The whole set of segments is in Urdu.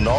9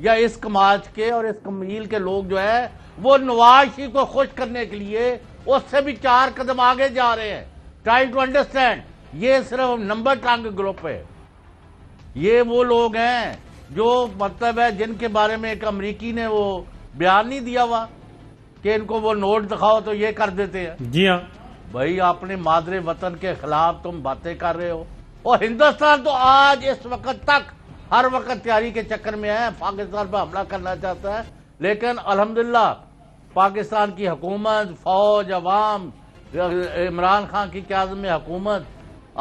یا اس کماج کے اور اس کمیل کے لوگ جو ہے وہ نواز شریف کو خوش کرنے کے لیے اس سے بھی 4 قدم آگے جا رہے ہیں. ٹرائی ٹو انڈرسٹینڈ، یہ صرف نمبر ٹرنک گروپ ہے. یہ وہ لوگ ہیں جو مطلب ہے جن کے بارے میں ایک امریکی نے وہ بیان نہیں دیا ہوا کہ ان کو وہ نوٹ دکھاؤ تو یہ کر دیتے ہیں. جی ہاں بھائی اپنے مادر وطن کے خلاف تم باتیں کر رہے ہو. اور ہندوستان تو آج اس وقت تک ہر وقت تیاری کے چکر میں ہے، پاکستان پہ حملہ کرنا چاہتا ہے. لیکن الحمدللہ پاکستان کی حکومت، فوج، عوام، عمران خان کی قیادت میں حکومت،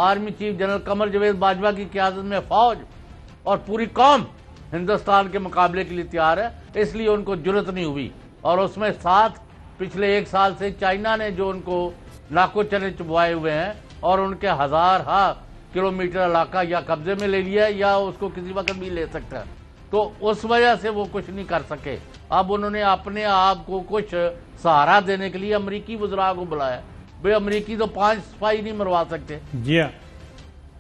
army chief general Qamar Javed Bajwa کی قیادت میں فوج اور پوری قوم ہندوستان کے مقابلے کے لیے تیار ہے. اس لیے ان کو جرت نہیں ہوئی. اور اس میں ساتھ پچھلے 1 سال سے چائنا نے جو ان کو لاکھوں چنے چبوائے ہوئے ہیں اور ان کے 1000 کلومیٹر علاقہ یا قبضے میں لے لیا ہے یا اس کو کسی وقت بھی لے سکتا ہے. تو اس وجہ سے وہ کچھ نہیں کر سکے. اب انہوں نے اپنے آپ کو کچھ سہارا دینے کے لیے امریکی وزراء کو بلایا. بھئی امریکی تو 5 سپاہی نہیں مروا سکتے. جی ہاں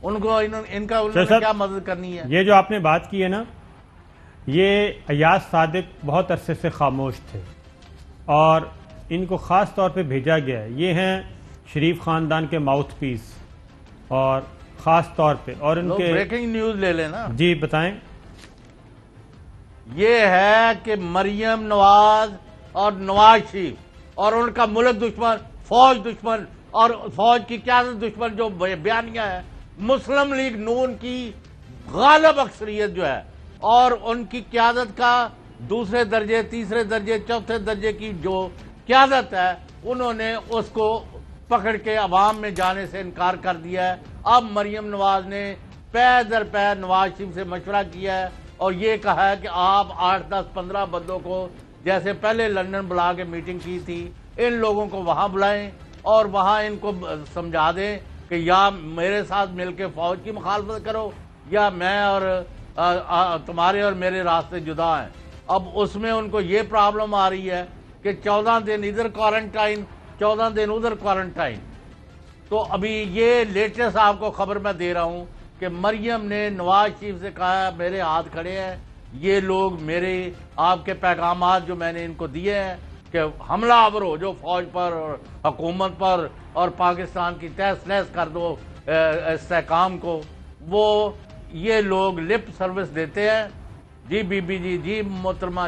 ان کو ان کا انہوں نے کیا مدد کرنی ہے. یہ جو آپ نے بات کی ہے نا، یہ ایاز صادق بہت عرصے سے خاموش تھے اور ان کو خاص طور پہ بھیجا گیا ہے. یہ ہیں شریف خاندان کے ماؤتھ پیس اور خاص طور پہ اور ان کے بریکنگ نیوز لے لیں نا. جی بتائیں. یہ ہے کہ مریم نواز اور نواز شریف اور ان کا ملک دشمن، فوج دشمن اور فوج کی قیادت دشمن جو بیانیہ ہے، مسلم لیگ نون کی غالب اکثریت جو ہے اور ان کی قیادت کا 2 درجے، 3 درجے، 4 درجے کی جو قیادت ہے، انہوں نے اس کو پکڑ کے عوام میں جانے سے انکار کر دیا ہے. اب مریم نواز نے پے در پے نواز شریف سے مشورہ کیا ہے اور یہ کہا ہے کہ آپ 8، 10، 15 بندوں کو جیسے پہلے لندن بلا کے میٹنگ کی تھی، ان لوگوں کو وہاں بلائیں اور وہاں ان کو سمجھا دیں کہ یا میرے ساتھ مل کے فوج کی مخالفت کرو یا میں اور تمہارے اور میرے راستے جدا ہیں. اب اس میں ان کو یہ پرابلم آ رہی ہے کہ 14 دن ادھر کوارنٹائن، 14 دن ادھر کوارنٹائن. تو ابھی یہ لیٹسٹ آپ کو خبر میں دے رہا ہوں کہ مریم نے نواز شریف سے کہا میرے ہاتھ کھڑے ہیں، یہ لوگ میرے آپ کے پیغامات جو میں نے ان کو دیے ہیں کہ حملہ آور ہو جو فوج پر اور حکومت پر اور پاکستان کی تہس نہس کر دو استحکام کو، وہ یہ لوگ لپ سروس دیتے ہیں، جی بی بی جی، جی محترمہ،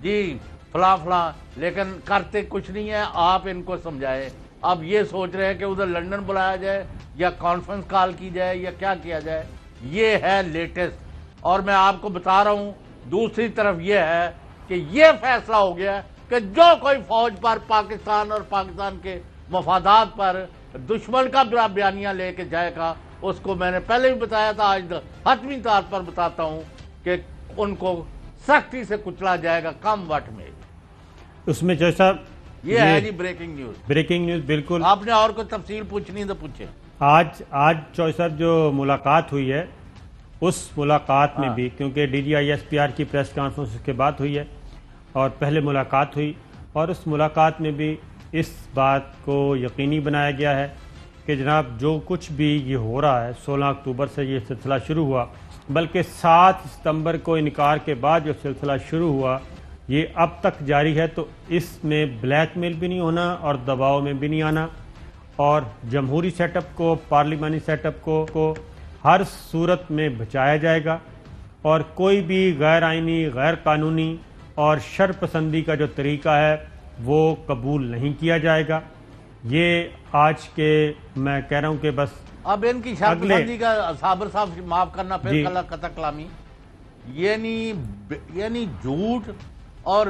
جی فلاں فلاں، لیکن کرتے کچھ نہیں ہے. آپ ان کو سمجھائیں. اب یہ سوچ رہے ہیں کہ ادھر لندن بلایا جائے یا کانفرنس کال کی جائے یا کیا کیا جائے. یہ ہے لیٹسٹ. اور میں آپ کو بتا رہا ہوں دوسری طرف یہ ہے کہ یہ فیصلہ ہو گیا کہ جو کوئی فوج پر، پاکستان اور پاکستان کے مفادات پر دشمن کا بیانیہ لے کے جائے گا، اس کو میں نے پہلے بھی بتایا تھا، آج حتمی طور پر بتاتا ہوں کہ ان کو سختی سے کچلا جائے گا، کم وقت میں. اس میں جیسا یہ ہے جی بریکنگ نیوز. بریکنگ نیوز بالکل. آپ نے اور کوئی تفصیل پوچھنی تو پوچھیں. آج چوہے صاحب جو ملاقات ہوئی ہے اس ملاقات میں بھی، کیونکہ D G I S P R کی پریس کانفرنس کے بعد ہوئی ہے اور پہلے ملاقات ہوئی، اور اس ملاقات میں بھی اس بات کو یقینی بنایا گیا ہے کہ جناب جو کچھ بھی یہ ہو رہا ہے، 16 اکتوبر سے یہ سلسلہ شروع ہوا، بلکہ 7 ستمبر کو انکار کے بعد جو سلسلہ شروع ہوا یہ اب تک جاری ہے. تو اس میں بلیک میل بھی نہیں ہونا اور دباؤ میں بھی نہیں آنا، اور جمہوری سیٹ اپ کو، پارلیمانی سیٹ اپ کو ہر صورت میں بچایا جائے گا، اور کوئی بھی غیر آئینی، غیر قانونی اور شر پسندی کا جو طریقہ ہے وہ قبول نہیں کیا جائے گا. یہ آج کے میں کہہ رہا ہوں کہ بس اب ان کی شر پسندی کا صابر صاحب معاف کرنا پھر قطع کلامی، یعنی جھوٹ اور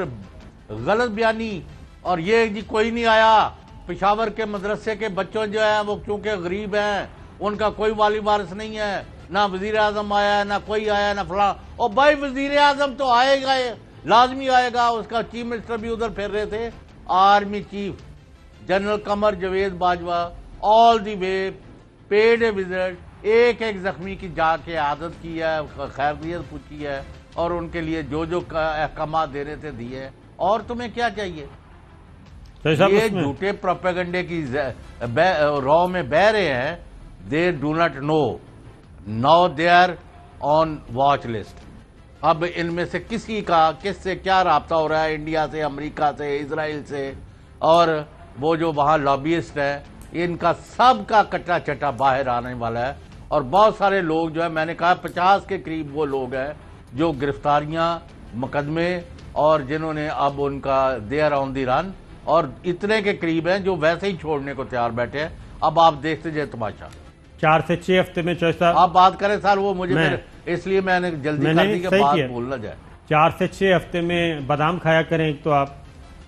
غلط بیانی، اور یہ جی کوئی نہیں آیا. پشاور کے مدرسے کے بچوں جو ہیں وہ چونکہ غریب ہیں، ان کا کوئی والی وارث نہیں ہے، نہ وزیر اعظم آیا، نہ کوئی آیا، نہ فلاں. اور بھائی وزیر اعظم تو آئے گا، لازمی آئے گا. اس کا چیف منسٹر بھی ادھر پھر رہے تھے. Army chief general Qamar Javed Bajwa all the way paid a visit, ایک زخمی کی جا کے عادت کی ہے، خیریت پوچھی ہے اور ان کے لیے جو احکامات دینے تھے دیے. اور تمہیں کیا چاہیے؟ یہ جھوٹے پروپیگنڈے کی رو میں بہ رہے ہیں. They do not know, now they are on watch list. اب ان میں سے کسی کا کس سے کیا رابطہ ہو رہا ہے، انڈیا سے، امریکہ سے، اسرائیل سے، اور وہ جو وہاں لابیسٹ ہے، ان کا سب کا کٹا چٹا باہر آنے والا ہے. اور بہت سارے لوگ جو ہے، میں نے کہا 50 کے قریب وہ لوگ ہیں جو گرفتاریاں، مقدمے، اور جنہوں نے اب ان کا دیر آن دی رن، اور اتنے کے قریب ہیں جو ویسے ہی چھوڑنے کو تیار بیٹھے ہیں. اب آپ دیکھتے جائے تماشا. 4 سے 6 ہفتے میں چوہے صاحب آپ بات کریں سر، وہ مجھے اس لیے میں نے جلدی کر دی کہ بات بھول نہ جائے. 4 سے 6 ہفتے میں بادام کھایا کریں ایک تو آپ،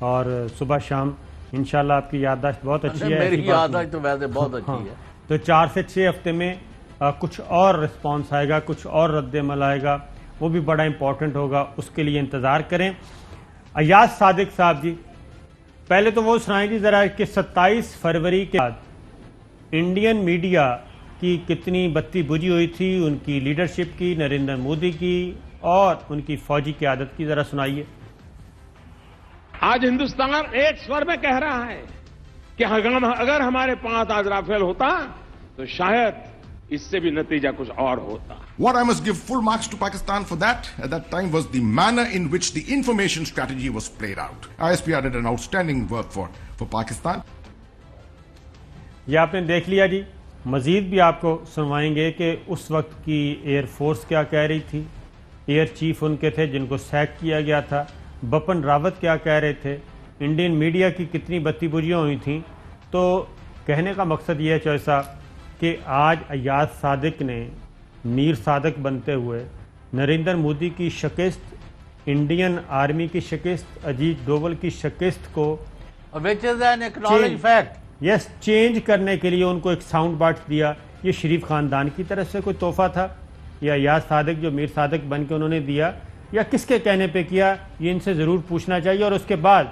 اور صبح شام انشاءاللہ آپ کی یادداشت بہت اچھی ہے. میری یادداشت تو ویسے بہت اچھی ہے. تو 4 سے 6 ہفتے میں کچھ اور رسپانس آئے گا، کچھ اور رد عمل آئے گا، وہ بھی بڑا امپورٹنٹ ہوگا، اس کے لیے انتظار کریں. ایاز صادق صاحب جی، پہلے تو وہ سنائیں جی ذرا کہ 27 فروری کے بعد انڈین میڈیا کی کتنی بتی بجھی ہوئی تھی، ان کی لیڈرشپ کی، نریندر مودی کی اور ان کی فوجی قیادت کی، ذرا سنائیے. آج ہندوستان ایک سور میں کہہ رہا ہے کہ اگر ہمارے پاس آج رافیل ہوتا تو شاید اس سے بھی نتیجہ کچھ اور ہوتا. What I must give full marks to Pakistan for that at that time was the manner in which the information strategy was played out. ISPR did an outstanding work for Pakistan. یہ آپ نے دیکھ لیا جی. مزید بھی آپ کو سنوائیں گے کہ اس وقت کی ایئر فورس کیا کہہ رہی تھی، ایئر چیف ان کے تھے جن کو سیک کیا گیا تھا، بپن راوت کیا کہہ رہے تھے، انڈین میڈیا کی کتنی بتی بجھیاں ہوئی تھیں. تو کہنے کا مقصد یہ ہے چوہے صاحب کہ آج ایاز صادق نے میر صادق بنتے ہوئے نریندر مودی کی شکست، انڈین آرمی کی شکست، اجیت ڈوول کی شکست کو which is an acknowledged fact. Yes change کرنے کے لیے ان کو ایک ساؤنڈ بائٹ دیا. یہ شریف خاندان کی طرف سے کوئی تحفہ تھا یا ایاز صادق جو میر صادق بن کے انہوں نے دیا، یا کس کے کہنے پہ کیا؟ یہ ان سے ضرور پوچھنا چاہیے. اور اس کے بعد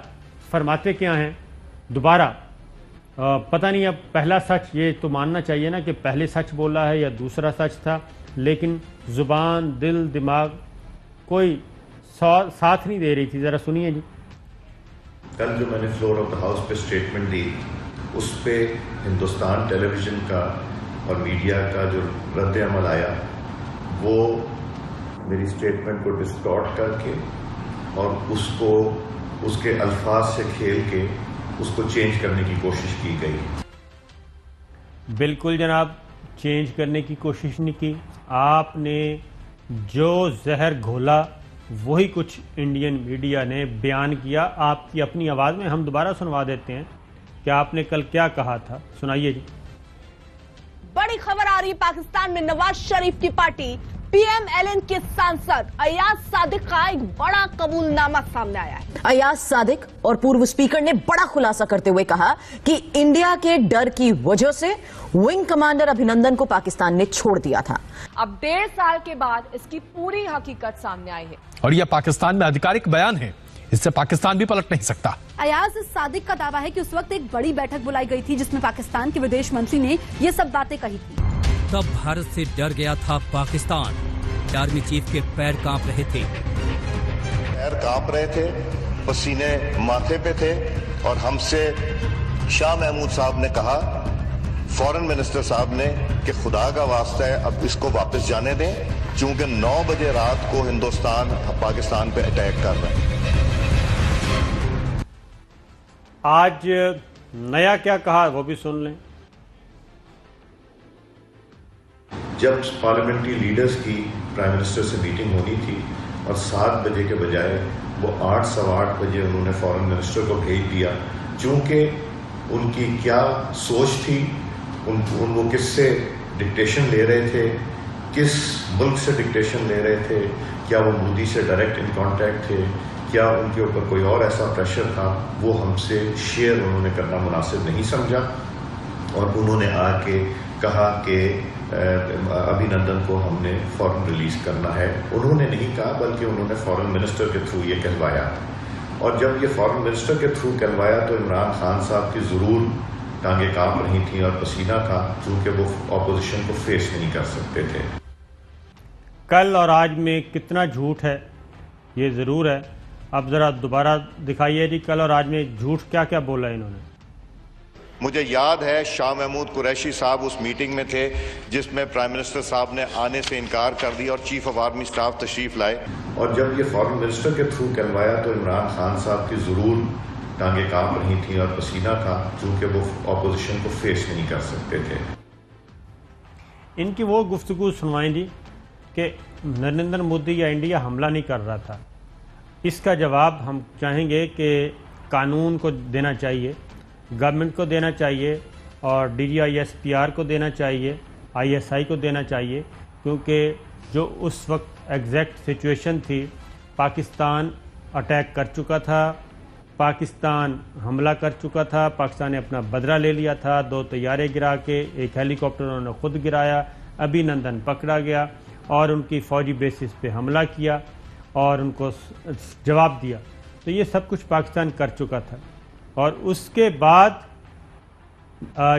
فرماتے کیا ہیں دوبارہ؟ پتہ نہیں اب پہلا سچ یہ تو ماننا چاہیے نا کہ پہلے سچ بولا ہے یا دوسرا سچ تھا، لیکن زبان، دل، دماغ کوئی ساتھ نہیں دے رہی تھی. ذرا سنیے جی. کل جو میں نے فلور آف دا ہاؤس پہ اسٹیٹمنٹ دی، اس پہ ہندوستان ٹیلی ویژن کا اور میڈیا کا جو رد عمل آیا، وہ میری اسٹیٹمنٹ کو ڈسٹارٹ کر کے اور اس کو اس کے الفاظ سے کھیل کے اس کو چینج کرنے کی کوشش کی گئی. بالکل جناب، چینج کرنے کی کوشش نہیں کی. آپ نے جو زہر گھولا وہی کچھ انڈین میڈیا نے بیان کیا آپ کی اپنی آواز میں. ہم دوبارہ سنوا دیتے ہیں کہ آپ نے کل کیا کہا تھا. سنائیے جی. بڑی خبر آ رہی ہے پاکستان میں. نواز شریف کی party P M L N کے سانسد ایاز صادق کا ایک بڑا قبول نامہ سامنے آیا ہے. ایاز صادق اور پورو اسپیکر نے بڑا خلاصہ کرتے ہوئے کہا کہ انڈیا کے ڈر کی وجہ سے ونگ کمانڈر ابھینندن کو پاکستان نے چھوڑ دیا تھا. اب 1.5 سال کے بعد اس کی پوری حقیقت سامنے آئی ہے اور یہ پاکستان میں آدھکارک بیان ہے، اس سے پاکستان بھی پلٹ نہیں سکتا. ایاز صادق کا دعویٰ ہے کہ اس وقت ایک بڑی بیٹھک بلائی گئی تھی جس میں پاکستان کے ودیش منتری نے یہ سب باتیں کہی تھی. تب بھارت سے ڈر گیا تھا پاکستان. آرمی چیف کے پیر کانپ رہے تھے. پیر کانپ رہے تھے، پسینے ماتھے پہ تھے، اور ہم سے شاہ محمود صاحب نے کہا، فورن منسٹر صاحب نے، کہ خدا کا واسطہ ہے اب اس کو واپس جانے دیں، چونکہ 9 بجے رات کو ہندوستان پاکستان پہ اٹیک کر رہا ہے. آج نیا کیا کہا وہ بھی سن لیں. جب پارلیمنٹری لیڈرز کی پرائم منسٹر سے میٹنگ ہونی تھی اور 7 بجے کے بجائے وہ 8 سوا 8 بجے انہوں نے فورن منسٹر کو بھیج دیا، چونکہ ان کی کیا سوچ تھی، وہ کس سے ڈکٹیشن لے رہے تھے، کس ملک سے ڈکٹیشن لے رہے تھے، کیا وہ مودی سے ڈائریکٹ ان کانٹیکٹ تھے، کیا ان کے اوپر کوئی اور ایسا پریشر تھا، وہ ہم سے شیئر انہوں نے کرنا مناسب نہیں سمجھا. اور انہوں نے آ کے کہا کہ ابھینندن کو ہم نے فوراً ریلیز کرنا ہے. انہوں نے نہیں کہا بلکہ انہوں نے فورن منسٹر کے تھرو یہ کہلوایا. اور جب یہ فورن منسٹر کے تھرو کہلوایا تو عمران خان صاحب کی ضرور ٹانگیں کانپ رہی تھیں اور پسینہ تھا، چونکہ وہ اپوزیشن کو فیس نہیں کر سکتے تھے. کل اور آج میں کتنا جھوٹ ہے یہ ضرور ہے. اب ذرا دوبارہ دکھائیے جی، کل اور آج میں جھوٹ کیا کیا بولا انہوں نے. مجھے یاد ہے شاہ محمود قریشی صاحب اس میٹنگ میں تھے جس میں پرائم منسٹر صاحب نے آنے سے انکار کر دیا اور چیف آف آرمی سٹاف تشریف لائے، اور جب یہ فارن منسٹر کے تھرو کروایا تو عمران خان صاحب کی ضرور ٹانگیں کانپ رہی تھیں اور پسینہ تھا، چونکہ وہ اپوزیشن کو فیس نہیں کر سکتے تھے۔ ان کی وہ گفتگو سنوائیں جی کہ نریندر مودی یا انڈیا حملہ نہیں کر رہا تھا، اس کا جواب ہم چاہیں گے کہ قانون کو دینا چاہیے، گورنمنٹ کو دینا چاہیے، اور DGISPR کو دینا چاہیے، ISI کو دینا چاہیے، کیونکہ جو اس وقت ایگزیکٹ سچویشن تھی، پاکستان اٹیک کر چکا تھا، پاکستان حملہ کر چکا تھا، پاکستان نے اپنا بدلہ لے لیا تھا، 2 طیارے گرا کے، ایک ہیلی کاپٹر انہوں نے خود گرایا، ابھی نندن پکڑا گیا اور ان کی فوجی بیسس پہ حملہ کیا اور ان کو جواب دیا، تو یہ سب کچھ پاکستان کر چکا تھا۔ اور اس کے بعد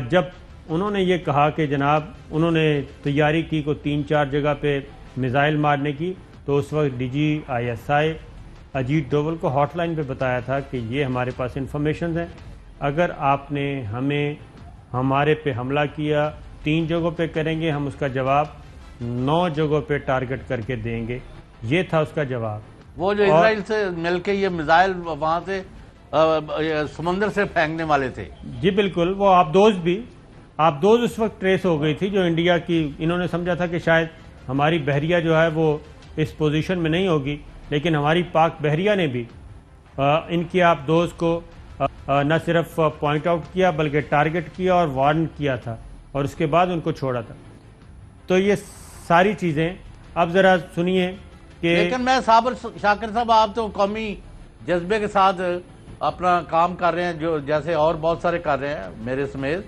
جب انہوں نے یہ کہا کہ جناب انہوں نے تیاری کی کو 3-4 جگہ پہ میزائل مارنے کی، تو اس وقت DGISI اجیت ڈوول کو ہاٹ لائن پہ بتایا تھا کہ یہ ہمارے پاس انفارمیشنز ہیں، اگر آپ نے ہمارے پہ حملہ کیا 3 جگہوں پہ کریں گے، ہم اس کا جواب 9 جگہوں پہ ٹارگٹ کر کے دیں گے، یہ تھا اس کا جواب۔ وہ جو اسرائیل سے مل کے یہ میزائل وہاں سے سمندر سے پھینکنے والے تھے، جی بالکل، وہ آبدوز اس وقت ٹریس ہو گئی تھی جو انڈیا کی، انہوں نے سمجھا تھا کہ شاید ہماری بحریہ جو ہے وہ اس پوزیشن میں نہیں ہوگی، لیکن ہماری پاک بحریہ نے بھی ان کی آبدوز کو نہ صرف پوائنٹ آؤٹ کیا بلکہ ٹارگٹ کیا اور وارن کیا تھا، اور اس کے بعد ان کو چھوڑا تھا۔ تو یہ ساری چیزیں اب ذرا سنیے کہ لیکن میں شاکر صاحب، آپ تو قومی جذبے کے ساتھ اپنا کام کر رہے ہیں، جو جیسے اور بہت سارے کر رہے ہیں میرے سمیت،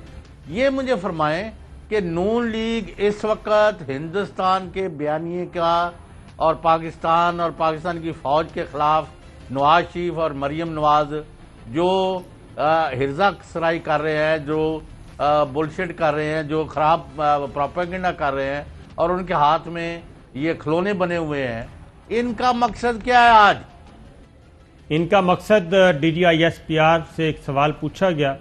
یہ مجھے فرمائیں کہ نون لیگ اس وقت ہندوستان کے بیانیے کا اور پاکستان کی فوج کے خلاف نواز شریف اور مریم نواز جو ہرزہ سرائی کر رہے ہیں، جو بلشٹ کر رہے ہیں، جو خراب پروپیگنڈا کر رہے ہیں، اور ان کے ہاتھ میں یہ کھلونے بنے ہوئے ہیں، ان کا مقصد کیا ہے آج؟ ان کا مقصد DGISPR سے ایک سوال پوچھا گیا،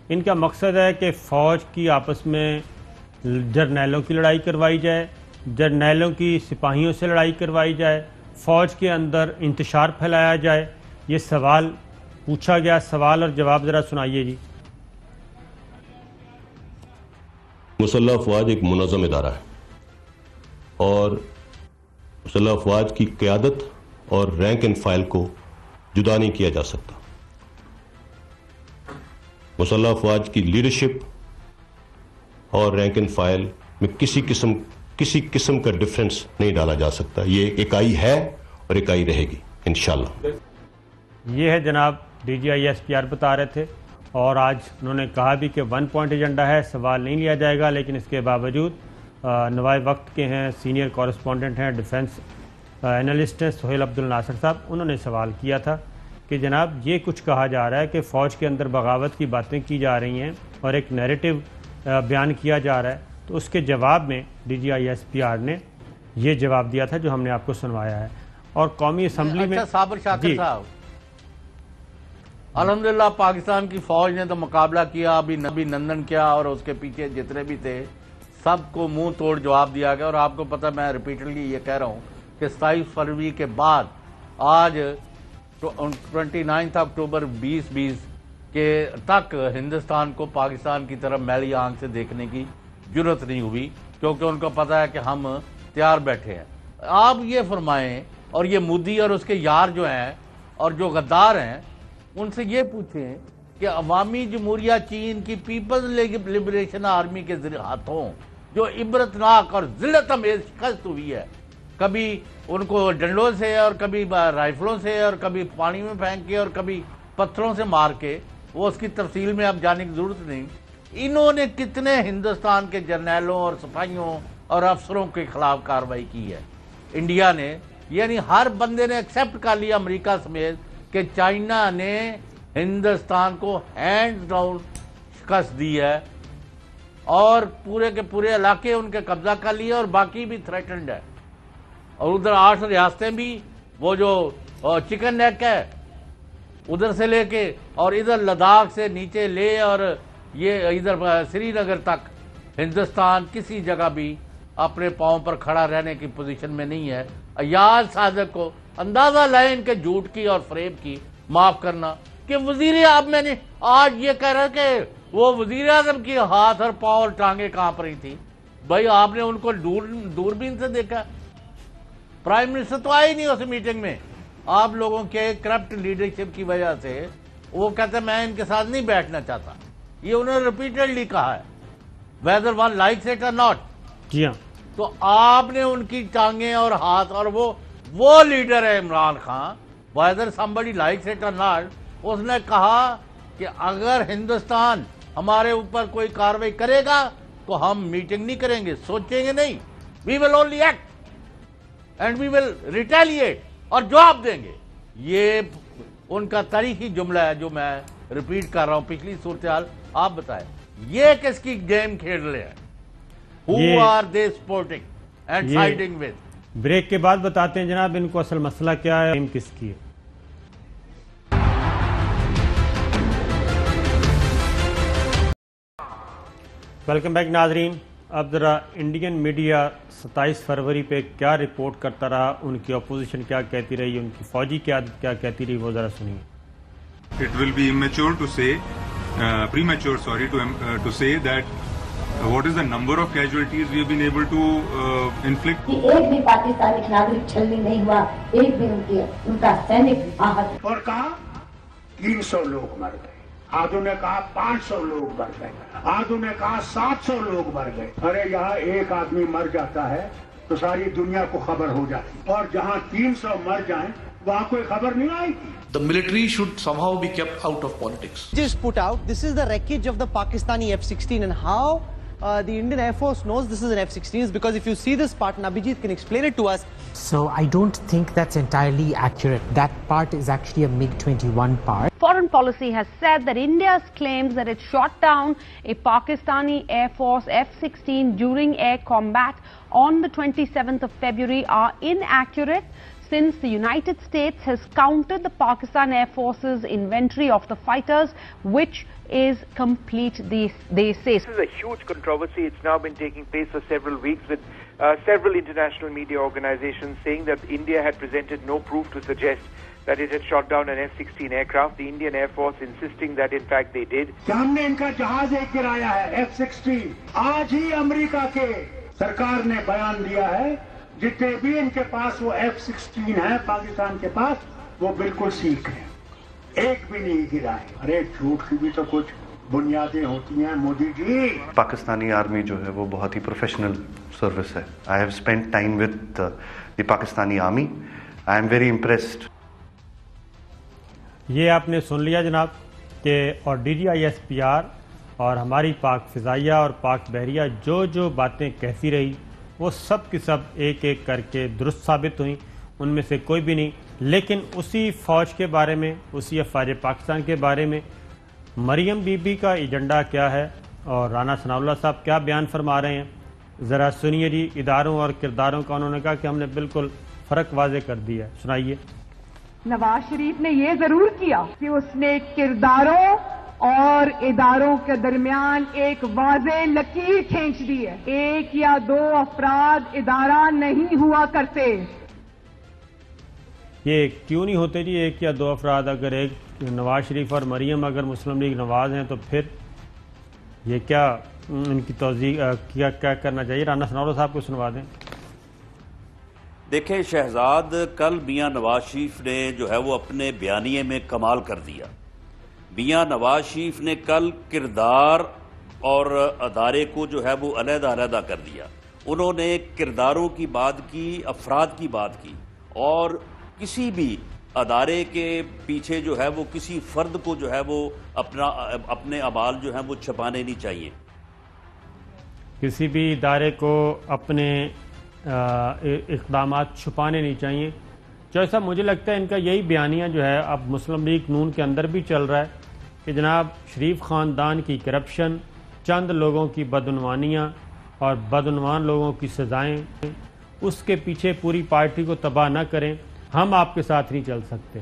ان کا مقصد ہے کہ فوج کی آپس میں جرنیلوں کی لڑائی کروائی جائے، جرنیلوں کی سپاہیوں سے لڑائی کروائی جائے، فوج کے اندر انتشار پھیلایا جائے، یہ سوال پوچھا گیا۔ سوال اور جواب ذرا سنائیے جی۔ مسلح افواج ایک منظم ادارہ ہے، اور مسلح افواج کی قیادت اور رینک اینڈ فائل کو جدا نہیں کیا جا سکتا۔ مسلح افواج کی لیڈرشپ اور رینک اینڈ فائل میں کسی قسم کا ڈفرنس نہیں ڈالا جا سکتا، یہ اکائی ہے اور اکائی رہے گی انشاءاللہ۔ یہ ہے جناب DGISPR بتا رہے تھے، اور آج انہوں نے کہا بھی کہ 1 پوائنٹ ایجنڈا ہے، سوال نہیں لیا جائے گا، لیکن اس کے باوجود نوائے وقت کے ہیں، سینئر کورسپونڈنٹ ہیں، ڈیفنس اینالسٹ ہیں سہیل عبد الناصر صاحب، انہوں نے سوال کیا تھا کہ جناب یہ کچھ کہا جا رہا ہے کہ فوج کے اندر بغاوت کی باتیں کی جا رہی ہیں اور ایک نیریٹو بیان کیا جا رہا ہے، تو اس کے جواب میں DGISPR نے یہ جواب دیا تھا جو ہم نے آپ کو سنوایا ہے۔ اور قومی اسمبلی میں صابر شاکر صاحب، الحمدللہ پاکستان کی فوج نے تو مقابلہ کیا، ابھی نندن کیا اور اس کے پیچھے جتنے بھی تھے سب کو منہ توڑ جواب دیا گیا، اور آپ کو پتہ، میں ریپیٹڈلی یہ کہہ رہا ہوں کہ 27 فروری کے بعد آج 29 اکتوبر 2020 کے تک ہندوستان کو پاکستان کی طرف میلی آنکھ سے دیکھنے کی جرت نہیں ہوئی، کیونکہ ان کو پتہ ہے کہ ہم تیار بیٹھے ہیں۔ آپ یہ فرمائیں، اور یہ مودی اور اس کے یار جو ہیں اور جو غدار ہیں، ان سے یہ پوچھیں کہ عوامی جمہوریہ چین کی پیپلز لبریشن آرمی کے ہاتھوں جو عبرتناک اور ذلت امیز شکست ہوئی ہے، کبھی ان کو ڈنڈوں سے اور کبھی رائفلوں سے اور کبھی پانی میں پھینک کے اور کبھی پتھروں سے مار کے، وہ اس کی تفصیل میں اب جانے کی ضرورت نہیں، انہوں نے کتنے ہندوستان کے جرنیلوں اور سپاہیوں اور افسروں کے خلاف کارروائی کی ہے؟ انڈیا نے، یعنی ہر بندے نے ایکسیپٹ کر لیا، امریکہ سمیت، کہ چائنا نے ہندوستان کو ہینڈ ڈاؤن شکست دی ہے اور پورے کے پورے علاقے ان کے قبضہ کر لیے، اور باقی بھی تھریٹنڈ ہے۔ اور ادھر 8 ریاستیں بھی، وہ جو چکن نیک ہے ادھر سے لے کے، اور ادھر لداخ سے نیچے لے اور یہ ادھر سری نگر تک ہندوستان کسی جگہ بھی اپنے پاؤں پر کھڑا رہنے کی پوزیشن میں نہیں ہے. ایاز صادق کو اندازہ لائے ان کے جھوٹ کی اور فریب کی. معاف کرنا کہ وزیر اعظم میں نے آج یہ کہہ رہا کہ وہ وزیر اعظم کی ہاتھ اور پاؤں اور ٹانگیں کانپ رہی تھی. بھائی آپ نے ان کو دوربین سے دیکھا؟ پرائم منسٹر تو آئے ہی نہیں اس میٹنگ میں. آپ لوگوں کے کرپٹ لیڈرشپ کی وجہ سے وہ کہتے ہیں میں ان کے ساتھ نہیں بیٹھنا چاہتا. یہ انہوں نے ریپیٹڈلی کہا ہے whether one likes it or not. جی ہاں. تو آپ نے ان کی ٹانگیں اور ہاتھ اور وہ لیڈر ہے Imran Khan, whether somebody likes it or not, اس نے کہا کہ اگر ہندوستان ہمارے اوپر کوئی کاروائی کرے گا تو ہم میٹنگ نہیں کریں گے, سوچیں گے نہیں. we will only act and we will retaliate اور جواب دیں گے. یہ ان کا تاریخی جملہ ہے جو میں ریپیٹ کر رہا ہوں. پچھلی صورتحال آپ بتائیں یہ کس کی گیم کھیل رہے ہیں؟ Who are they supporting and siding with? Break کے بعد بتاتے ہیں جناب ان کو اصل مسئلہ کیا ہے, گیم کس کی ہے. ویلکم بیک ناظرین. اب ذرا انڈین میڈیا 27 فروری پہ کیا رپورٹ کرتا رہا, ان کی اپوزیشن کیا کہتی رہی, ان کی فوجی قیادت کیا کہتی رہی, وہ ذرا سنیے. It will be immature to say, premature, sorry, to say that what is the number of casualties we have been able to inflict. ایک بھی پاکستانی ناگرک چھلنی نہیں ہوا, ایک بھی ان کا سینک آہت. اور کہا 300 لوگ مر گئے, آدھوں نے کہا 500 لوگ مر گئے, آدھوں نے کہا 700 لوگ مر گئے. ارے یہاں ایک آدمی مر جاتا ہے تو ساری دنیا کو خبر ہو جاتی, اور جہاں 300 مر جائیں وہاں کوئی خبر نہیں آئی تھی. The military should somehow be kept out of politics. Just put out, this is the wreckage of the Pakistani F-16, and how the Indian Air Force knows this is an F-16 is because if you see this part, and Abhijit can explain it to us. So I don't think that's entirely accurate. That part is actually a MiG-21 part. Foreign policy has said that India's claims that it shot down a Pakistani Air Force F-16 during air combat on the 27th of February are inaccurate, since the United States has countered the Pakistan Air Force's inventory of the fighters, which is complete, they say. This is a huge controversy. It's now been taking place for several weeks, with several international media organizations saying that India had presented no proof to suggest that it had shot down an F-16 aircraft. The Indian Air Force insisting that in fact they did. ہم نے ان کا جہاز ایک گرایا ہے F-16. آج ہی امریکہ کے سرکار نے بیان دیا ہے جتنے بھی ان کے پاس وہ F-16 ہے پاکستان کے پاس وہ بالکل سیکھ ہیں, ایک بھی نہیں گرا ہے. ارے جھوٹ کی بھی تو کچھ بنیادیں ہوتی ہیں مودی جی. پاکستانی آرمی جو ہے وہ بہت ہی پروفیشنل سروس ہے. I have spend time with the Pakistani army. I am very impressed. یہ آپ نے سن لیا جناب کہ اور DGISPR اور ہماری پاک فضائیہ اور پاک بحریہ جو باتیں کہتی رہی وہ سب کی سب ایک ایک کر کے درست ثابت ہوئیں, ان میں سے کوئی بھی نہیں. لیکن اسی فوج کے بارے میں, اسی افواج پاکستان کے بارے میں مریم بی بی کا ایجنڈا کیا ہے اور رانا ثناء اللہ صاحب کیا بیان فرما رہے ہیں, ذرا سنیے جی. اداروں اور کرداروں کا انہوں نے کہا کہ ہم نے بالکل فرق واضح کر دیا ہے. سنائیے. نواز شریف نے یہ ضرور کیا کہ اس نے کرداروں اور اداروں کے درمیان ایک واضح لکیر کھینچ دی ہے. ایک یا دو افراد ادارہ نہیں ہوا کرتے. یہ کیوں نہیں ہوتے جی ایک یا دو افراد؟ اگر ایک نواز شریف اور مریم اگر مسلم لیگ نواز ہیں تو پھر یہ کیا ان کی توضیح کیا کرنا چاہیے؟ رانا ثناء اللہ صاحب کو سنوا دیں. دیکھیں شہزاد, کل میاں نواز شریف نے جو ہے وہ اپنے بیانیے میں کمال کر دیا. میاں نواز شریف نے کل کردار اور ادارے کو جو ہے وہ علیحدہ کر دیا. انہوں نے کرداروں کی بات کی, افراد کی بات کی, اور کسی بھی ادارے کے پیچھے جو ہے وہ کسی فرد کو جو ہے وہ اپنے اعمال جو ہیں وہ چھپانے نہیں چاہیے. کسی بھی ادارے کو اپنے اقدامات چھپانے نہیں چاہیے. جیسا مجھے لگتا ہے ان کا یہی بیانیہ جو ہے اب مسلم لیگ نون کے اندر بھی چل رہا ہے کہ جناب شریف خاندان کی کرپشن, چند لوگوں کی بدعنوانیاں اور بدعنوان لوگوں کی سزائیں, اس کے پیچھے پوری پارٹی کو تباہ نہ کریں, ہم آپ کے ساتھ نہیں چل سکتے.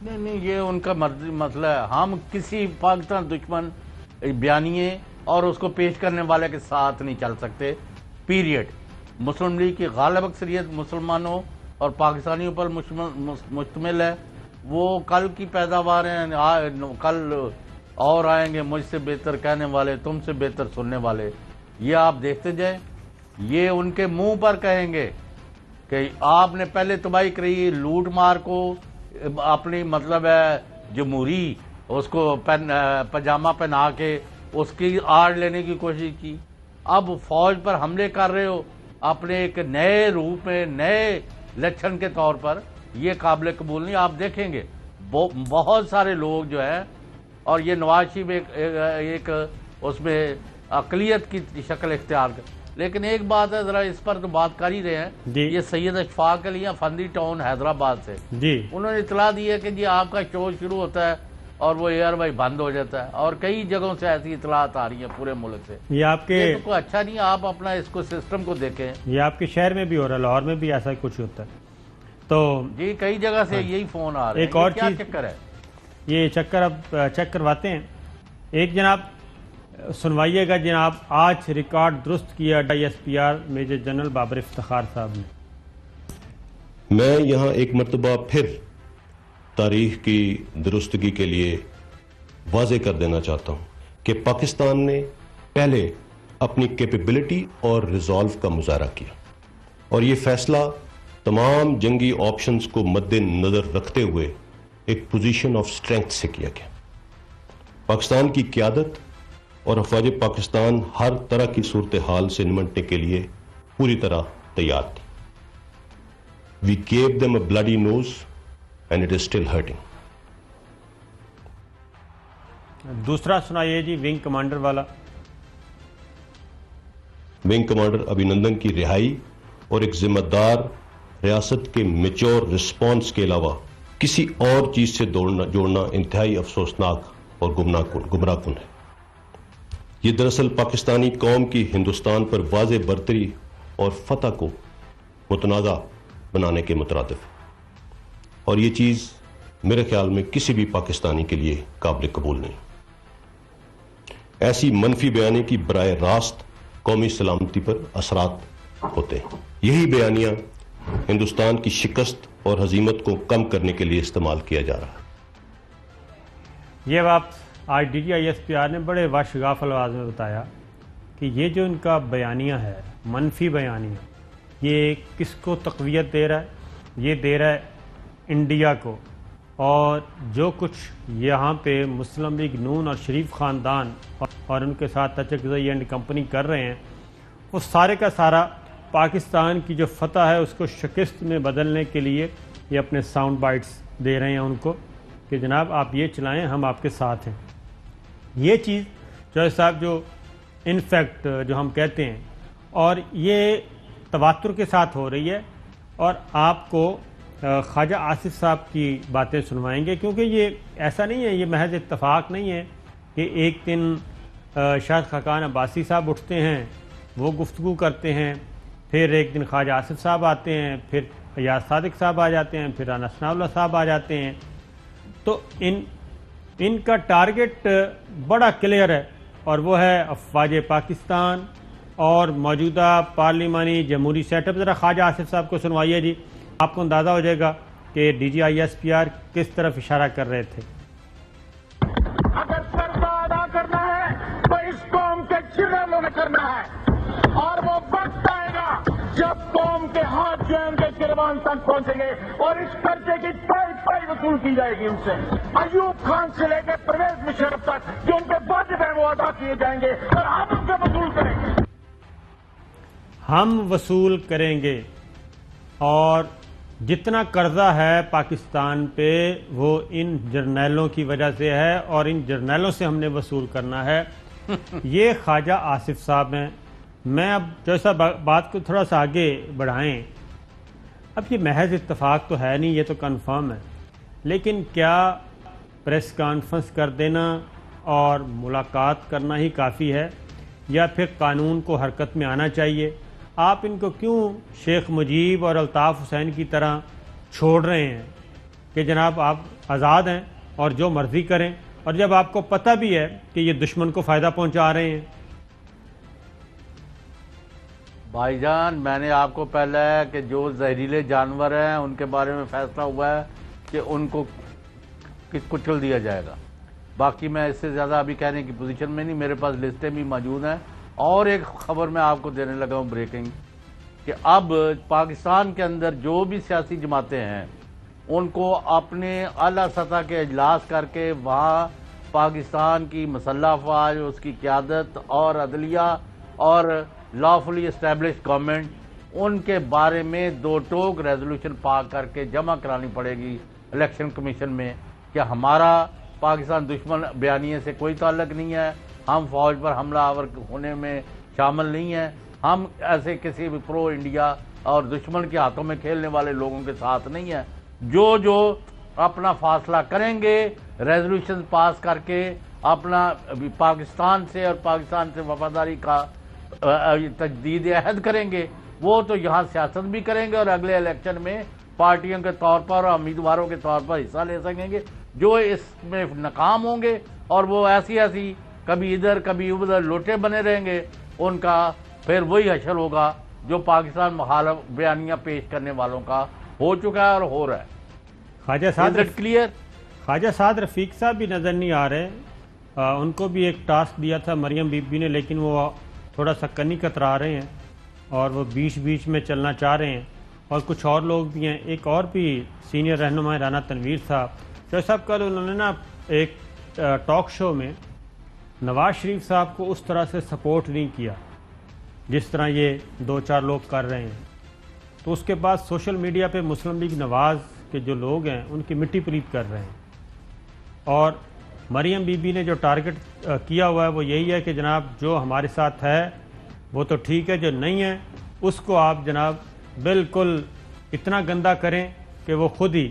نہیں یہ ان کا مسئلہ ہے. ہم کسی پاکستان دشمن بیانیے اور اس کو پیش کرنے والے کے ساتھ نہیں چل سکتے پیریڈ. مسلم لیگ کی غالب اکثریت مسلمانوں اور پاکستانیوں پر مشتمل ہے. وہ کل کی پیداوار ہیں, کل اور آئیں گے مجھ سے بہتر کہنے والے, تم سے بہتر سننے والے. یہ آپ دیکھتے جائیں, یہ ان کے منہ پر کہیں گے کہ آپ نے پہلے تباہی کری, لوٹ مار کو اپنی مطلب ہے جمہوری اس کو پجامہ پہنا کے اس کی آڑ لینے کی کوشش کی. اب فوج پر حملے کر رہے ہو اپنے ایک نئے روپ میں, نئے لچھن کے طور پر. یہ قابل قبول نہیں. آپ دیکھیں گے بہت سارے لوگ جو ہیں, اور یہ نواز شریف ایک اس میں اقلیت کی شکل اختیار کر. لیکن ایک بات ہے, ذرا اس پر تو بات کر ہی رہے ہیں, یہ سید اشفاق علی فندی ٹاؤن حیدرآباد سے, انہوں نے اطلاع دی ہے کہ جی آپ کا شو شروع ہوتا ہے اور وہ ایئر وائی بند ہو جاتا ہے. اور کئی جگہوں سے ایسی اطلاعات آ رہی ہیں پورے ملک سے. یہ آپ کے تو کوئی اچھا نہیں. آپ اپنا اس کو سسٹم کو دیکھیں. یہ آپ کے شہر میں بھی ہو رہا ہے, لاہور میں بھی ایسا کچھ ہوتا ہے. تو جی کئی جگہ سے یہی فون آ رہے ہیں. ایک اور کیا چیز چکر ہے, یہ چکر اب چیک کرواتے ہیں. ایک جناب سنوائیے گا جناب, آج ریکارڈ درست کیا ISPR major general Babar Iftikhar sahab نے. میں یہاں ایک مرتبہ پھر تاریخ کی درستگی کے لیے واضح کر دینا چاہتا ہوں کہ پاکستان نے پہلے اپنی کیپیبلٹی اور ریزالو کا مظاہرہ کیا, اور یہ فیصلہ تمام جنگی آپشنز کو مد نظر رکھتے ہوئے ایک پوزیشن آف اسٹرینتھ سے کیا گیا. پاکستان کی قیادت اور افواج پاکستان ہر طرح کی صورتحال سے نمٹنے کے لیے پوری طرح تیار تھی. We gave them a bloody nose and it is still hurting. دوسرا سنائیے جی ونگ کمانڈر والا. ونگ کمانڈر ابھینندن کی رہائی اور ایک ذمہ دار ریاست کے میچور رسپانس کے علاوہ کسی اور چیز سے جوڑنا انتہائی افسوسناک اور گمراہ کن ہے. یہ دراصل پاکستانی قوم کی ہندوستان پر واضح برتری اور فتح کو متنازع بنانے کے مترادف ہے, اور یہ چیز میرے خیال میں کسی بھی پاکستانی کے لیے قابل قبول نہیں. ایسی منفی بیانی کی براہ راست قومی سلامتی پر اثرات ہوتے ہیں. یہی بیانیہ ہندوستان کی شکست اور ہزیمت کو کم کرنے کے لیے استعمال کیا جا رہا ہے. یہ بات آج DGISPR نے بڑے واشگاف الفاظ میں بتایا کہ یہ جو ان کا بیانیہ ہے, منفی بیانیہ, یہ کس کو تقویت دے رہا ہے؟ یہ دے رہا ہے انڈیا کو. اور جو کچھ یہاں پہ مسلم لیگ نون اور شریف خاندان اور ان کے ساتھ تچکزئی اینڈ کمپنی کر رہے ہیں, وہ سارے کا سارا پاکستان کی جو فتح ہے اس کو شکست میں بدلنے کے لیے یہ اپنے ساؤنڈ بائٹس دے رہے ہیں ان کو کہ جناب آپ یہ چلائیں, ہم آپ کے ساتھ ہیں. یہ چیز جو صاحب جو انفیکٹ جو ہم کہتے ہیں, اور یہ تواتر کے ساتھ ہو رہی ہے. اور آپ کو خواجہ آصف صاحب کی باتیں سنوائیں گے, کیونکہ یہ ایسا نہیں ہے, یہ محض اتفاق نہیں ہے کہ ایک دن شاہد خاقان عباسی صاحب اٹھتے ہیں, وہ گفتگو کرتے ہیں, پھر ایک دن خواجہ آصف صاحب آتے ہیں, پھر ایاز صادق صاحب آ جاتے ہیں, پھر رانا ثناء اللہ صاحب آ جاتے ہیں. تو ان کا ٹارگٹ بڑا کلیئر ہے, اور وہ ہے افواج پاکستان اور موجودہ پارلیمانی جمہوری سیٹ اپ. ذرا خواجہ آصف صاحب کو سنوائیے جی, آپ کو اندازہ ہو جائے گا کہ DGISPR کس طرف اشارہ کر رہے تھے. اگر سردا ادا کرنا ہے تو اس قوم کے چرنوں میں کرنا ہے, اور وہ وقت آئے گا جب قوم کے ہاتھ جو ان کے کروان تک پہنچیں گے, اور اس خرچے کی پائی وصول کی جائے گی ان سے. ایوب خان سے لے کے پرویز مشرف تک جو ان کے واجب ہیں وہ ادا کیے جائیں گے, اور ہم ان سے وصول کریں گے. ہم وصول کریں گے, اور جتنا قرضہ ہے پاکستان پہ وہ ان جرنیلوں کی وجہ سے ہے, اور ان جرنیلوں سے ہم نے وصول کرنا ہے. یہ خواجہ آصف صاحب ہیں. میں اب جیسا بات کو تھوڑا سا آگے بڑھائیں, اب یہ محض اتفاق تو ہے نہیں, یہ تو کنفرم ہے, لیکن کیا پریس کانفرنس کر دینا اور ملاقات کرنا ہی کافی ہے, یا پھر قانون کو حرکت میں آنا چاہیے؟ آپ ان کو کیوں شیخ مجیب اور الطاف حسین کی طرح چھوڑ رہے ہیں کہ جناب آپ آزاد ہیں اور جو مرضی کریں، اور جب آپ کو پتہ بھی ہے کہ یہ دشمن کو فائدہ پہنچا رہے ہیں؟ بھائی جان، میں نے آپ کو پہلے کہ جو زہریلے جانور ہیں ان کے بارے میں فیصلہ ہوا ہے کہ ان کو کچل دیا جائے گا. باقی میں اس سے زیادہ ابھی کہنے کی پوزیشن میں نہیں، میرے پاس لسٹیں بھی موجود ہیں. اور ایک خبر میں آپ کو دینے لگا ہوں بریکنگ، کہ اب پاکستان کے اندر جو بھی سیاسی جماعتیں ہیں ان کو اپنے اعلیٰ سطح کے اجلاس کر کے وہاں پاکستان کی مسلح افواج، اس کی قیادت اور عدلیہ اور لافلی اسٹیبلشڈ گورنمنٹ، ان کے بارے میں 2 ٹوک ریزولوشن پاس کر کے جمع کرانی پڑے گی الیکشن کمیشن میں کہ ہمارا پاکستان دشمن بیانیے سے کوئی تعلق نہیں ہے، ہم فوج پر حملہ آور ہونے میں شامل نہیں ہیں، ہم ایسے کسی بھی پرو انڈیا اور دشمن کے ہاتھوں میں کھیلنے والے لوگوں کے ساتھ نہیں ہیں. جو اپنا فاصلہ کریں گے ریزولوشن پاس کر کے اپنا پاکستان سے اور پاکستان سے وفاداری کا تجدید عہد کریں گے، وہ تو یہاں سیاست بھی کریں گے اور اگلے الیکشن میں پارٹیوں کے طور پر اور امیدواروں کے طور پر حصہ لے سکیں گے. جو اس میں ناکام ہوں گے اور وہ ایسی کبھی ادھر کبھی ادھر لوٹے بنے رہیں گے، ان کا پھر وہی حشر ہوگا جو پاکستان مخالف بیانیہ پیش کرنے والوں کا ہو چکا ہے اور ہو رہا ہے. خواجہ سعد رفیق صاحب بھی نظر نہیں آ رہے. ان کو بھی ایک ٹاسک دیا تھا مریم بی بی نے، لیکن وہ تھوڑا سا کنی کترا رہے ہیں اور وہ بیچ میں چلنا چاہ رہے ہیں. اور کچھ اور لوگ بھی ہیں. ایک اور بھی سینئر رہنما رانا تنویر صاحب کل انہوں نے نا ایک ٹاک شو میں نواز شریف صاحب کو اس طرح سے سپورٹ نہیں کیا جس طرح یہ 2-4 لوگ کر رہے ہیں. تو اس کے بعد سوشل میڈیا پہ مسلم لیگ نواز کے جو لوگ ہیں ان کی مٹی پلیت کر رہے ہیں. اور مریم بی بی نے جو ٹارگٹ کیا ہوا ہے وہ یہی ہے کہ جناب جو ہمارے ساتھ ہے وہ تو ٹھیک ہے، جو نہیں ہے اس کو آپ جناب بالکل اتنا گندا کریں کہ وہ خود ہی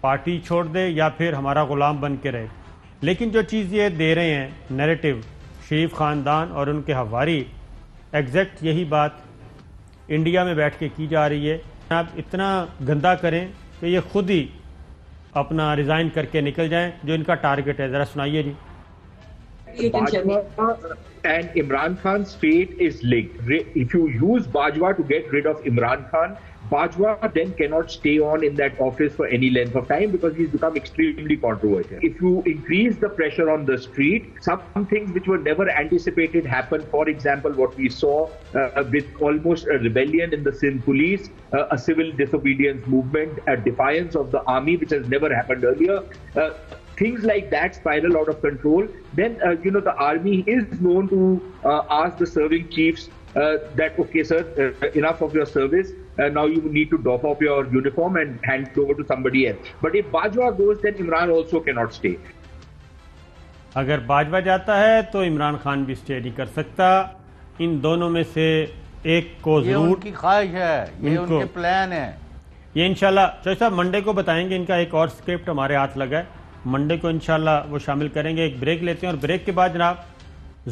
پارٹی چھوڑ دے یا پھر ہمارا غلام بن کے رہے. لیکن جو چیز یہ دے رہے ہیں نیریٹو شریف خاندان اور ان کے حواری، ایگزیکٹ یہی بات انڈیا میں بیٹھ کے کی جا رہی ہے. آپ اتنا گندا کریں کہ یہ خود ہی اپنا ریزائن کر کے نکل جائیں، جو ان کا ٹارگٹ ہے. ذرا سنائیے جی. And Imran Khan's fate is linked. If you use Bajwa to get rid of Imran Khan, Bajwa then cannot stay on in that office for any length of time because he's become extremely controversial. If you increase the pressure on the street, some things which were never anticipated happen. For example, what we saw with almost a rebellion in the Sindh police, a civil disobedience movement, a defiance of the army which has never happened earlier. Things like that spiral out of control. Then, the army is known to ask the serving chiefs that, okay, sir, enough of your service. Now you need to doff off your uniform and hand it over to somebody else. But if Bajwa goes, then Imran also cannot stay. اگر باجوہ جاتا ہے تو عمران خان بھی اسٹے نہیں کر سکتا. ان دونوں میں سے ایک کو ضرور، یہ ان کی خواہش ہے، یہ ان کے پلان ہے. یہ انشاءاللہ چوہدری صاحب منڈے کو بتائیں گے. ان کا ایک اور اسکرپٹ ہمارے ہاتھ لگا ہے، منڈے کو انشاءاللہ وہ شامل کریں گے. ایک بریک لیتے ہیں اور بریک کے بعد جناب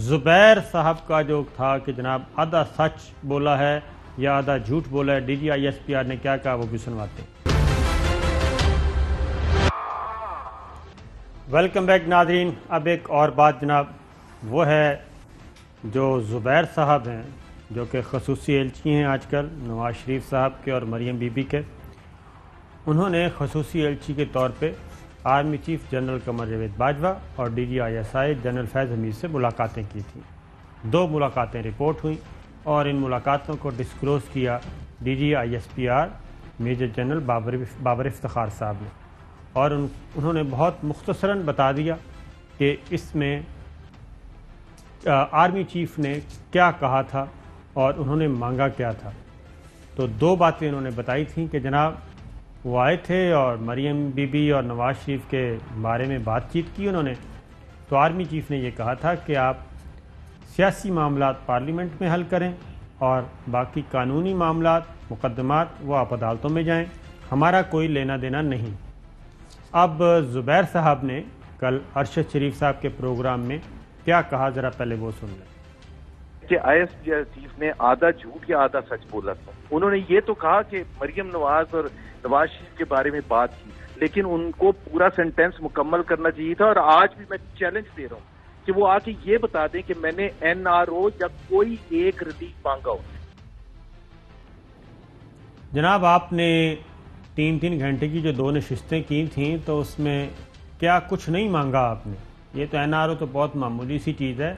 زبیر صاحب کا جو تھا کہ جناب آدھا سچ بولا ہے یا آدھا جھوٹ بولا ہے، DGISPR نے کیا کہا وہ بھی سنواتے ہیں. ویلکم بیک ناظرین. اب ایک اور بات جناب وہ ہے جو زبیر صاحب ہیں جو کہ خصوصی ایلچی ہیں آج کل نواز شریف صاحب کے اور مریم بی بی کے. انہوں نے خصوصی ایلچی کے طور پہ army chief general Qamar Javed Bajwa اور DGISI جنرل فیض حمید سے ملاقاتیں کی تھیں. 2 ملاقاتیں رپورٹ ہوئیں اور ان ملاقاتوں کو ڈسکلوز کیا DGISPR major general Babar Iftikhar sahab نے. اور انہوں نے بہت مختصراً بتا دیا کہ اس میں آرمی چیف نے کیا کہا تھا اور انہوں نے مانگا کیا تھا. تو 2 باتیں انہوں نے بتائی تھیں کہ جناب وہ آئے تھے اور مریم بی بی اور نواز شریف کے بارے میں بات چیت کی انہوں نے. تو آرمی چیف نے یہ کہا تھا کہ آپ سیاسی معاملات پارلیمنٹ میں حل کریں اور باقی قانونی معاملات مقدمات وہ آپ عدالتوں میں جائیں، ہمارا کوئی لینا دینا نہیں. اب زبیر صاحب نے کل ارشد شریف صاحب کے پروگرام میں کیا کہا ذرا پہلے وہ سن لیں. کہ ISPR چیف نے آدھا جھوٹ یا آدھا سچ بولا تھا. انہوں نے یہ تو کہا کہ مریم نواز اور نواز شریف کے بارے میں بات کی، لیکن ان کو پورا سینٹینس مکمل کرنا چاہیے تھا. اور آج بھی میں چیلنج دے رہا ہوں کہ وہ آ کے یہ بتا دیں کہ میں نے NRO یا کوئی ایک ریلیف مانگا ہو. جناب آپ نے 3 گھنٹے کی جو 2 نشستیں کی تھیں تو اس میں کیا کچھ نہیں مانگا آپ نے؟ یہ تو NRO تو بہت معمولی سی چیز ہے.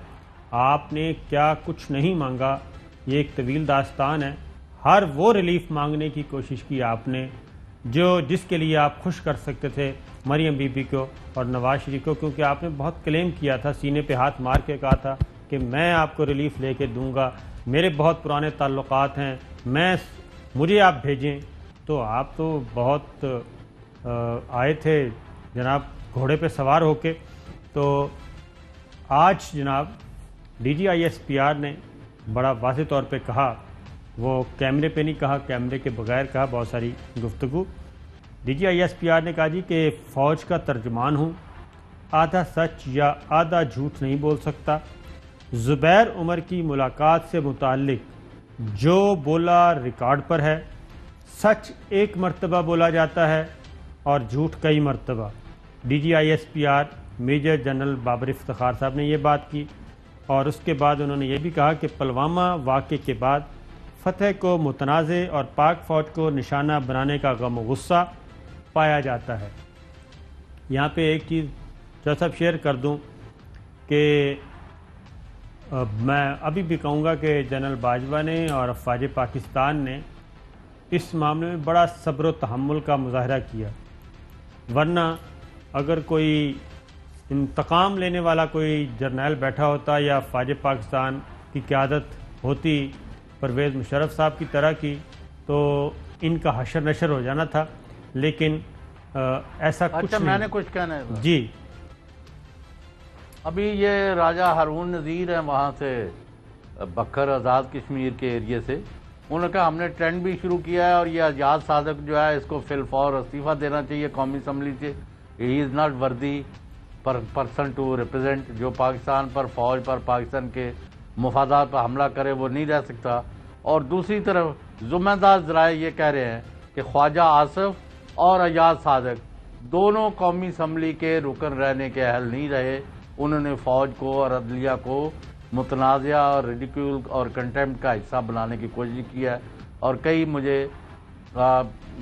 آپ نے کیا کچھ نہیں مانگا، یہ ایک طویل داستان ہے. ہر وہ ریلیف مانگنے کی کوشش کی آپ نے جس کے لیے آپ خوش کر سکتے تھے مریم بی بی کو اور نواز شریف کو، کیونکہ آپ نے بہت کلیم کیا تھا، سینے پہ ہاتھ مار کے کہا تھا کہ میں آپ کو ریلیف لے کے دوں گا، میرے بہت پرانے تعلقات ہیں، مجھے آپ بھیجیں. تو آپ تو بہت آئے تھے جناب گھوڑے پہ سوار ہو کے. تو آج جناب DGISPR نے بڑا واضح طور پہ کہا، وہ کیمرے پہ نہیں کہا، کیمرے کے بغیر کہا بہت ساری گفتگو. DGISPR نے کہا جی کہ فوج کا ترجمان ہوں، آدھا سچ یا آدھا جھوٹ نہیں بول سکتا. زبیر عمر کی ملاقات سے متعلق جو بولا ریکارڈ پر ہے، سچ ایک مرتبہ بولا جاتا ہے اور جھوٹ کئی مرتبہ. DGISPR major general Babar Iftikhar sahab نے یہ بات کی، اور اس کے بعد انہوں نے یہ بھی کہا کہ پلوامہ واقعے کے بعد فتح کو متنازع اور پاک فوج کو نشانہ بنانے کا غم و غصہ پایا جاتا ہے. یہاں پہ ایک چیز جو صاحب شیئر کر دوں کہ میں ابھی بھی کہوں گا کہ جنرل باجوہ نے اور افواج پاکستان نے اس معاملے میں بڑا صبر و تحمل کا مظاہرہ کیا، ورنہ اگر کوئی انتقام لینے والا کوئی جرنیل بیٹھا ہوتا یا افواج پاکستان کی قیادت ہوتی پرویز مشرف صاحب کی طرح کی تو ان کا حشر نشر ہو جانا تھا. لیکن ایسا کچھ نہیں. میں نے کچھ کہنا ہے جی. ابھی یہ راجہ ہارون نذیر ہیں وہاں سے بکھر آزاد کشمیر کے ایریے سے، انہوں نے کہا ہم نے ٹرینڈ بھی شروع کیا ہے اور یہ اعجاز صادق جو ہے اس کو فی الفور استعفیٰ دینا چاہیے قومی اسمبلی سے. He is not worthy person to represent. جو پاکستان پر، فوج پر، پاکستان کے مفادات پر حملہ کرے وہ نہیں رہ سکتا. اور دوسری طرف ذمہ دار ذرائع یہ کہہ رہے ہیں کہ خواجہ آصف اور اعجاز صادق دونوں قومی اسمبلی کے رکن رہنے کے اہل نہیں رہے. انہوں نے فوج کو اور عدلیہ کو متنازعہ اور ریڈیکیول اور کنٹیمپٹ کا حصہ بنانے کی کوشش کی ہے. اور کئی مجھے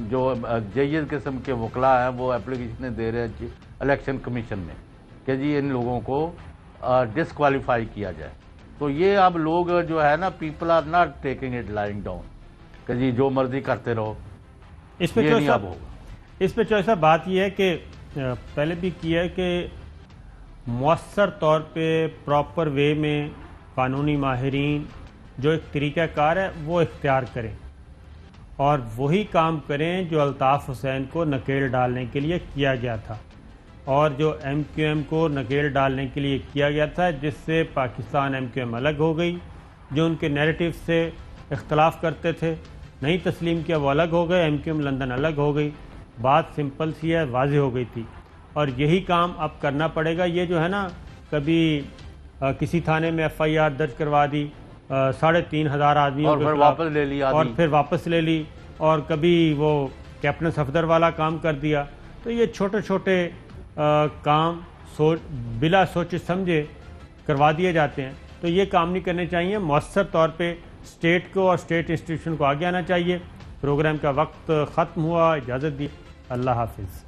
جو جید قسم کے وکلاء ہیں وہ اپلیکیشنیں دے رہے ہیں الیکشن کمیشن میں کہ جی ان لوگوں کو ڈسکوالیفائی کیا جائے. تو یہ اب لوگ جو ہے نا، people are not taking it lying down کہ جی جو مرضی کرتے رہو. اس میں چوہے صاحب بات یہ ہے کہ پہلے بھی کیا ہے کہ مؤثر طور پہ پراپر وے میں قانونی ماہرین جو ایک طریقہ کار ہے وہ اختیار کریں اور وہی کام کریں جو الطاف حسین کو نکیل ڈالنے کے لیے کیا گیا تھا اور جو MQM کو نکیل ڈالنے کے لیے کیا گیا تھا، جس سے پاکستان MQM الگ ہو گئی. جو ان کے نیریٹو سے اختلاف کرتے تھے نہیں تسلیم کیا وہ الگ ہو گئے، MQM لندن الگ ہو گئی. بات سمپل سی ہے، واضح ہو گئی تھی. اور یہی کام اب کرنا پڑے گا. یہ جو ہے نا، کبھی کسی تھانے میں FIR درج کروا دی 3,500 آدمیوں اور پھر واپس لے لی، اور کبھی وہ کیپٹن صفدر والا کام کر دیا. تو یہ چھوٹے چھوٹے کام بلا سوچے سمجھے کروا دیے جاتے ہیں. تو یہ کام نہیں کرنے چاہیے. مؤثر طور پہ اسٹیٹ کو اور اسٹیٹ انسٹیٹیوشن کو آگے آنا چاہیے. پروگرام کا وقت ختم ہوا، اجازت دی. اللہ حافظ.